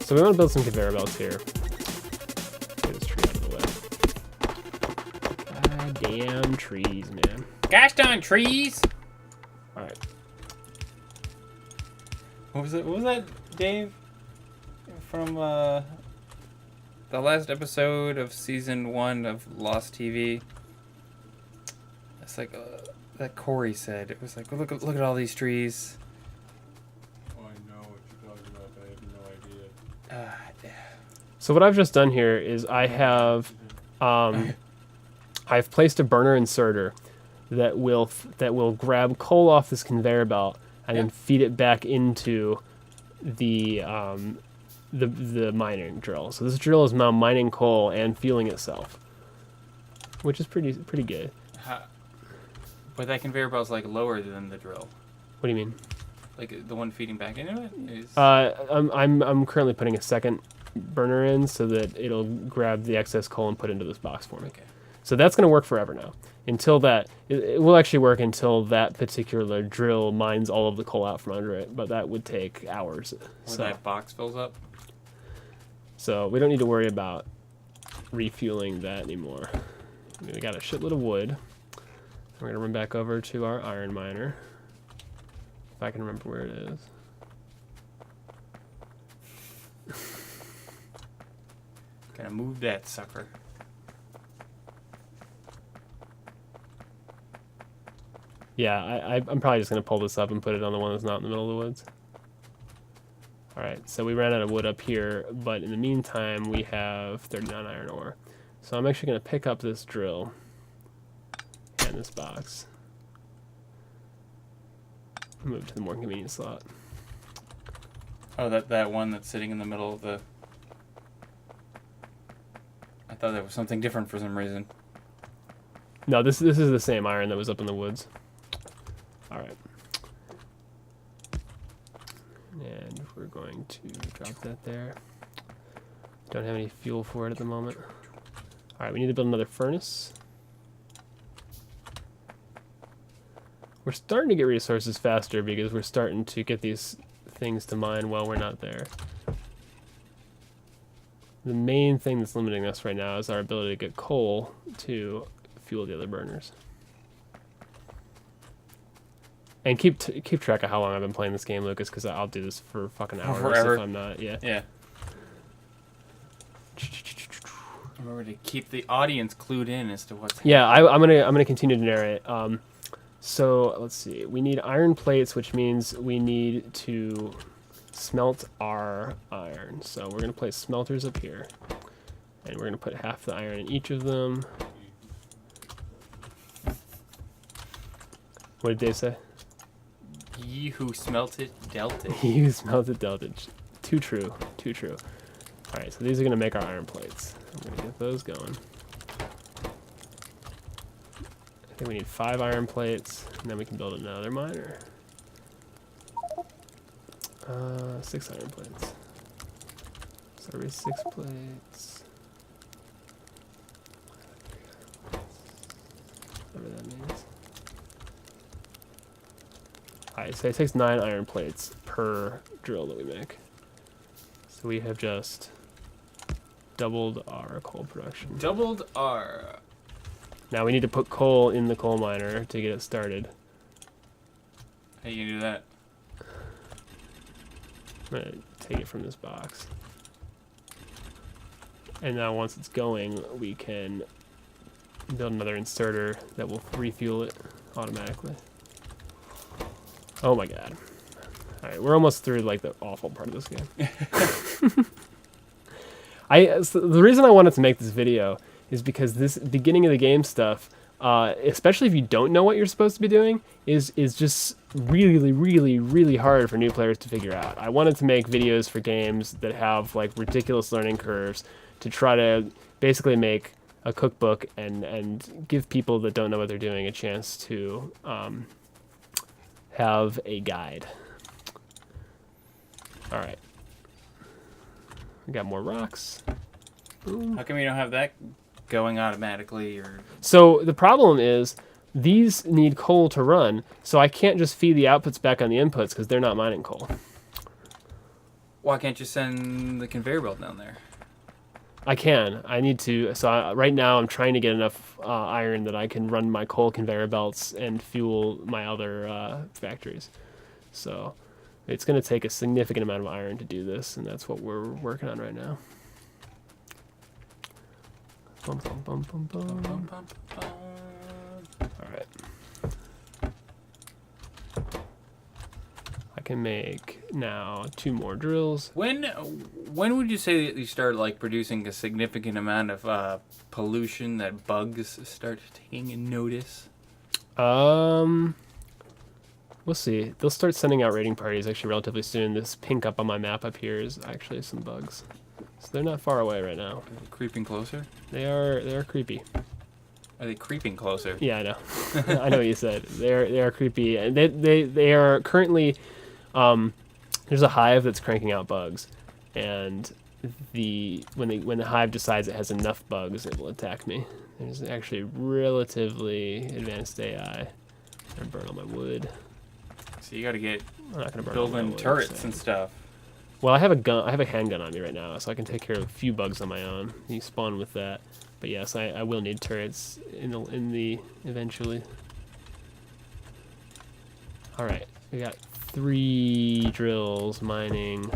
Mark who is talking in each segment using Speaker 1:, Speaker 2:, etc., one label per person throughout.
Speaker 1: So we want to build some conveyor belts here. Get this tree out of the way. God damn trees, man.
Speaker 2: Gosh darn trees!
Speaker 1: Alright.
Speaker 2: What was that, Dave? From the last episode of season 1 of Lost TV. It's like that Corey said. It was like, look at all these trees.
Speaker 3: Oh, I know what you're talking about, but I have no idea.
Speaker 1: So what I've just done here is I have I've placed a burner inserter that will grab coal off this conveyor belt and then feed it back into the mining drill. So this drill is now mining coal and fueling itself, which is pretty good.
Speaker 2: But that conveyor belt's like lower than the drill.
Speaker 1: What do you mean?
Speaker 2: Like the one feeding back into it is.
Speaker 1: I'm currently putting a second burner in so that it'll grab the excess coal and put it into this box for me.
Speaker 2: Okay.
Speaker 1: So that's going to work forever now. Until that, it will actually work until that particular drill mines all of the coal out from under it, but that would take hours.
Speaker 2: When that box fills up?
Speaker 1: So we don't need to worry about refueling that anymore. We got a shitload of wood. We're going to run back over to our iron miner. If I can remember where it is.
Speaker 2: Gonna move that sucker.
Speaker 1: Yeah, I'm probably just going to pull this up and put it on the one that's not in the middle of the woods. Alright, so we ran out of wood up here, but in the meantime we have 39 iron ore. So I'm actually going to pick up this drill and this box. Move to the more convenient slot.
Speaker 2: Oh, that one that's sitting in the middle of the... I thought that was something different for some reason.
Speaker 1: No, this is the same iron that was up in the woods. Alright. And we're going to drop that there. Don't have any fuel for it at the moment. Alright, we need to build another furnace. We're starting to get resources faster because we're starting to get these things to mine while we're not there. The main thing that's limiting us right now is our ability to get coal to fuel the other burners. And keep track of how long I've been playing this game, Lucas, because I'll do this for fucking hours
Speaker 2: forever.
Speaker 1: if I'm not. Yeah.
Speaker 2: Yeah. Remember to keep the audience clued in as to what's happening.
Speaker 1: Yeah, I'm gonna continue to narrate. So let's see. We need iron plates, which means we need to smelt our iron. So we're gonna place smelters up here, and we're gonna put half the iron in each of them. What did Dave say?
Speaker 2: Ye who smelt it, dealt it.
Speaker 1: He who smelted dealt it. Too true. Too true. All right, so these are gonna make our iron plates. I'm gonna get those going. I think we need 5 iron plates, and then we can build another miner. 6 iron plates. So there is 6 plates. Whatever that means. Alright, so it takes 9 iron plates per drill that we make. So we have just doubled our coal production.
Speaker 2: Doubled R.
Speaker 1: Now we need to put coal in the coal miner to get it started.
Speaker 2: How you gonna do that?
Speaker 1: I'm going to take it from this box. And now once it's going, we can build another inserter that will refuel it automatically. Oh my god. Alright, we're almost through like the awful part of this game. So the reason I wanted to make this video is because this beginning of the game stuff, especially if you don't know what you're supposed to be doing, is just really hard for new players to figure out. I wanted to make videos for games that have like ridiculous learning curves to try to basically make a cookbook and give people that don't know what they're doing a chance to have a guide. Alright. We got more rocks.
Speaker 2: How come you don't have that going automatically? Or
Speaker 1: So the problem is these need coal to run, so I can't just feed the outputs back on the inputs because they're not mining coal.
Speaker 2: Why can't you send the conveyor belt down there?
Speaker 1: I can. I need to. So right now I'm trying to get enough iron that I can run my coal conveyor belts and fuel my other factories. So it's going to take a significant amount of iron to do this, and that's what we're working on right now. Bum, bum, bum, bum, bum. All right. I can make now 2 more drills.
Speaker 2: When would you say that you start like producing a significant amount of pollution that bugs start taking notice?
Speaker 1: We'll see. They'll start sending out raiding parties actually relatively soon. This pink up on my map up here is actually some bugs. So they're not far away right now.
Speaker 2: Creeping closer?
Speaker 1: They are creepy.
Speaker 2: Are they creeping closer?
Speaker 1: Yeah, I know. I know what you said. They are creepy. And they are currently there's a hive that's cranking out bugs, and when the hive decides it has enough bugs, it will attack me. There's actually relatively advanced AI. I'm gonna burn all my wood.
Speaker 2: So you gotta get
Speaker 1: I'm not gonna burn all my
Speaker 2: building
Speaker 1: wood,
Speaker 2: turrets
Speaker 1: so.
Speaker 2: and stuff.
Speaker 1: Well, I have a gun. I have a handgun on me right now, so I can take care of a few bugs on my own. You spawn with that, but yes, I will need turrets in the eventually. All right, we got 3 drills mining.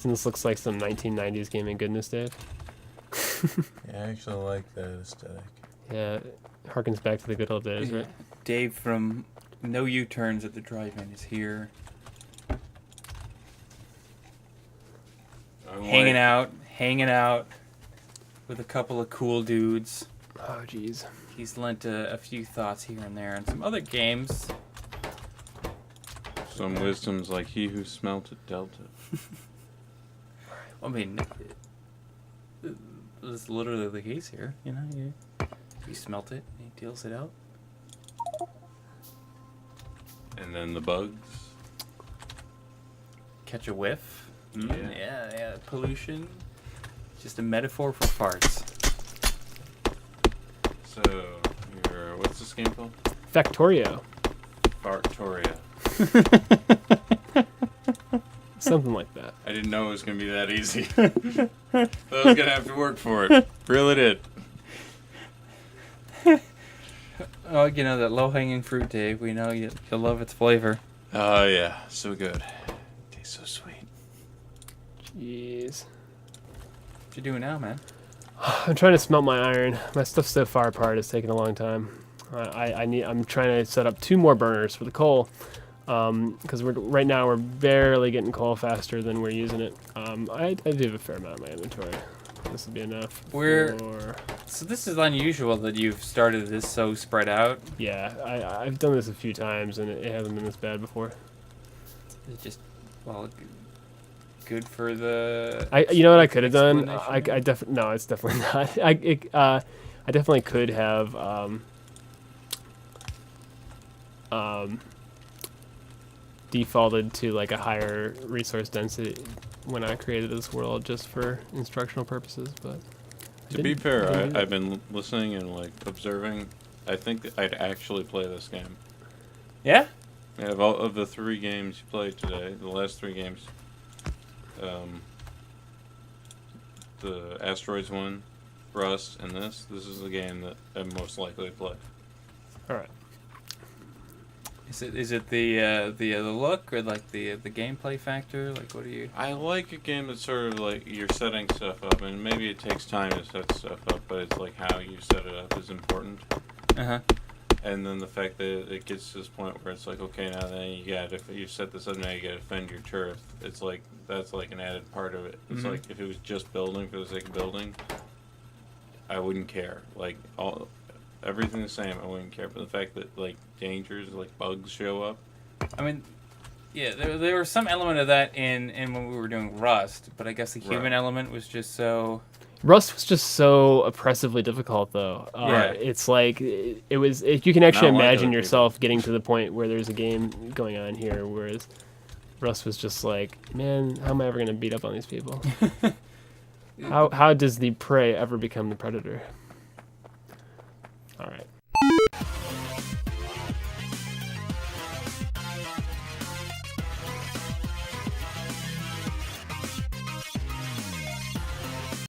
Speaker 1: And this looks like some 1990s gaming goodness, Dave.
Speaker 3: Yeah, I actually like that aesthetic.
Speaker 1: Yeah, it harkens back to the good old days, right?
Speaker 2: Dave from No U-Turns at the Drive-In is here. Hanging out with a couple of cool dudes.
Speaker 1: Oh, jeez.
Speaker 2: He's lent a few thoughts here and there on some other games.
Speaker 3: Some wisdoms like he who smelt at Delta.
Speaker 2: I mean, it's literally the case here. You know, you smelt it, and he deals it out.
Speaker 3: And then the bugs.
Speaker 2: Catch a whiff.
Speaker 3: Yeah.
Speaker 2: Yeah. Pollution. Just a metaphor for farts.
Speaker 3: So, what's this game called?
Speaker 1: Factorio.
Speaker 3: Factorio.
Speaker 1: Something like that.
Speaker 3: I didn't know it was going to be that easy. I was going to have to work for it. Really did.
Speaker 2: Oh, you know, that low-hanging fruit, Dave. We know you'll love its flavor.
Speaker 3: Oh, yeah. So good. Tastes so sweet.
Speaker 1: Jeez.
Speaker 2: What you doing now, man?
Speaker 1: I'm trying to smelt my iron. My stuff's so far apart, it's taking a long time. I'm trying to set up 2 more burners for the coal, because right now we're barely getting coal faster than we're using it. I do have a fair amount in my inventory. This will be enough.
Speaker 2: So this is unusual that you've started this so spread out.
Speaker 1: Yeah, I've done this a few times and it hasn't been this bad before.
Speaker 2: It's just, well, good for the.
Speaker 1: You know what I could have done?
Speaker 2: explanation?
Speaker 1: No, it's definitely not. I definitely could have defaulted to like a higher resource density when I created this world just for instructional purposes, but
Speaker 3: To be fair, I've been listening and like observing. I think that I'd actually play this game.
Speaker 2: Yeah?
Speaker 3: Yeah, of the 3 games you played today, the last 3 games, the Asteroids one, Rust, and this is the game that I'm most likely to play.
Speaker 1: All right.
Speaker 2: Is it the look or like the gameplay factor? Like, what do you?
Speaker 3: I like a game that's sort of like you're setting stuff up, and maybe it takes time to set stuff up, but it's like how you set it up is important.
Speaker 2: Uh-huh.
Speaker 3: And then the fact that it gets to this point where it's like, okay, now then if you set this up, now you gotta defend your turret. It's like that's like an added part of it. It's like if it was just building for the sake of building, I wouldn't care. Like everything the same, I wouldn't care. But the fact that like dangers, like bugs, show up.
Speaker 2: I mean, yeah, there was some element of that in when we were doing Rust, but I guess the human element was just so.
Speaker 1: Rust was just so oppressively difficult, though.
Speaker 2: Yeah.
Speaker 1: It's like it was. You can actually
Speaker 3: Not like
Speaker 1: imagine
Speaker 3: other
Speaker 1: yourself getting to the point where there's a game going on here, whereas Rust was just like, man, how am I ever going to beat up on these people? How does the prey ever become the predator? All right.